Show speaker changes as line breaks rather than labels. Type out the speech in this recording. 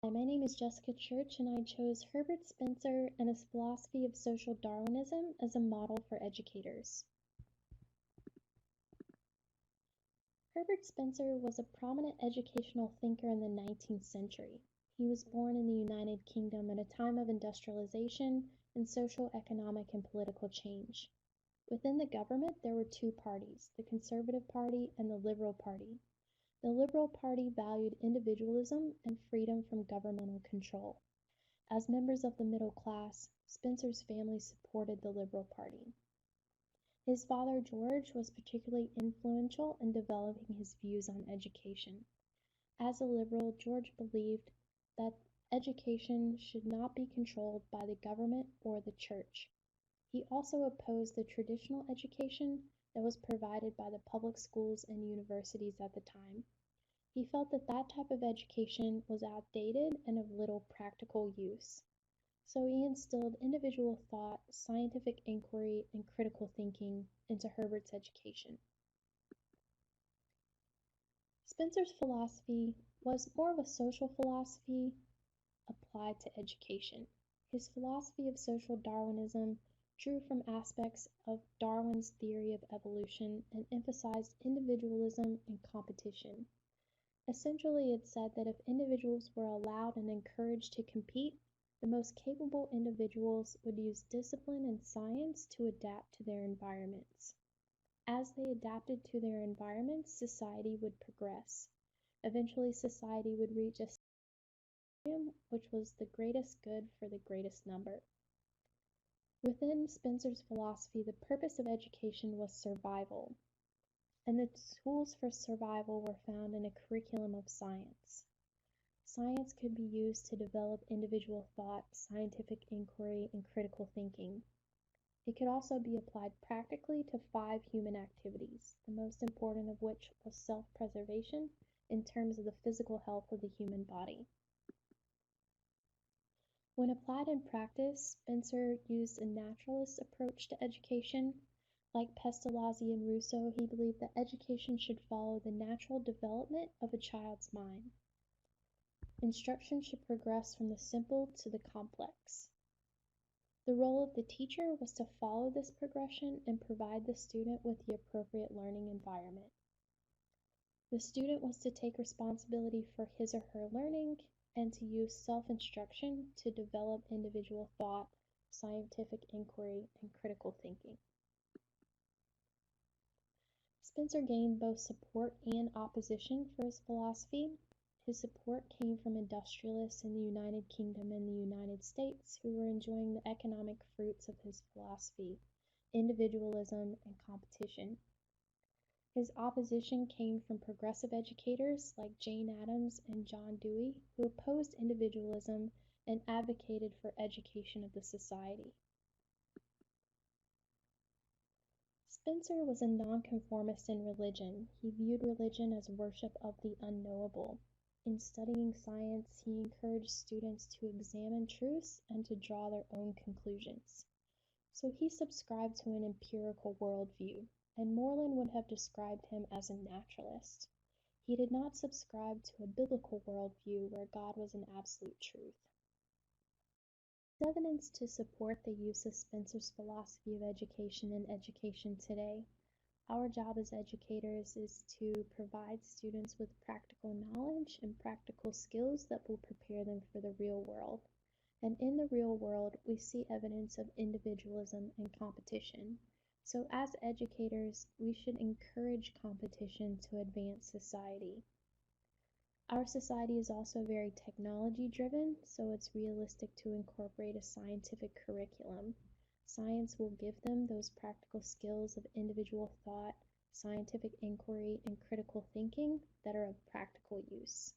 Hi, my name is Jessica Church, and I chose Herbert Spencer and his philosophy of social Darwinism as a model for educators. Herbert Spencer was a prominent educational thinker in the 19th century. He was born in the United Kingdom at a time of industrialization and social, economic, and political change. Within the government, there were two parties, the Conservative Party and the Liberal Party. The Liberal Party valued individualism and freedom from governmental control. As members of the middle class, Spencer's family supported the Liberal Party. His father, George, was particularly influential in developing his views on education. As a liberal, George believed that education should not be controlled by the government or the church. He also opposed the traditional education that was provided by the public schools and universities at the time. He felt that that type of education was outdated and of little practical use. So he instilled individual thought, scientific inquiry, and critical thinking into Herbert's education. Spencer's philosophy was more of a social philosophy applied to education. His philosophy of social Darwinism drew from aspects of Darwin's theory of evolution and emphasized individualism and competition. Essentially, it said that if individuals were allowed and encouraged to compete, the most capable individuals would use discipline and science to adapt to their environments. As they adapted to their environments, society would progress. Eventually, society would reach a stadium which was the greatest good for the greatest number. Within Spencer's philosophy, the purpose of education was survival, and the tools for survival were found in a curriculum of science. Science could be used to develop individual thought, scientific inquiry, and critical thinking. It could also be applied practically to 5 human activities, the most important of which was self-preservation in terms of the physical health of the human body. When applied in practice, Spencer used a naturalist approach to education. Like Pestalozzi and Rousseau, he believed that education should follow the natural development of a child's mind. Instruction should progress from the simple to the complex. The role of the teacher was to follow this progression and provide the student with the appropriate learning environment. The student was to take responsibility for his or her learning and to use self-instruction to develop individual thought, scientific inquiry, and critical thinking. Spencer gained both support and opposition for his philosophy. His support came from industrialists in the United Kingdom and the United States who were enjoying the economic fruits of his philosophy, individualism, and competition. His opposition came from progressive educators like Jane Addams and John Dewey, who opposed individualism and advocated for education of the society. Spencer was a nonconformist in religion. He viewed religion as worship of the unknowable. In studying science, he encouraged students to examine truths and to draw their own conclusions. So he subscribed to an empirical worldview, and Moreland would have described him as a naturalist. He did not subscribe to a biblical worldview where God was an absolute truth. There's evidence to support the use of Spencer's philosophy of education in education today. Our job as educators is to provide students with practical knowledge and practical skills that will prepare them for the real world. And in the real world, we see evidence of individualism and competition. So as educators, we should encourage competition to advance society. Our society is also very technology driven, so it's realistic to incorporate a scientific curriculum. Science will give them those practical skills of individual thought, scientific inquiry, and critical thinking that are of practical use.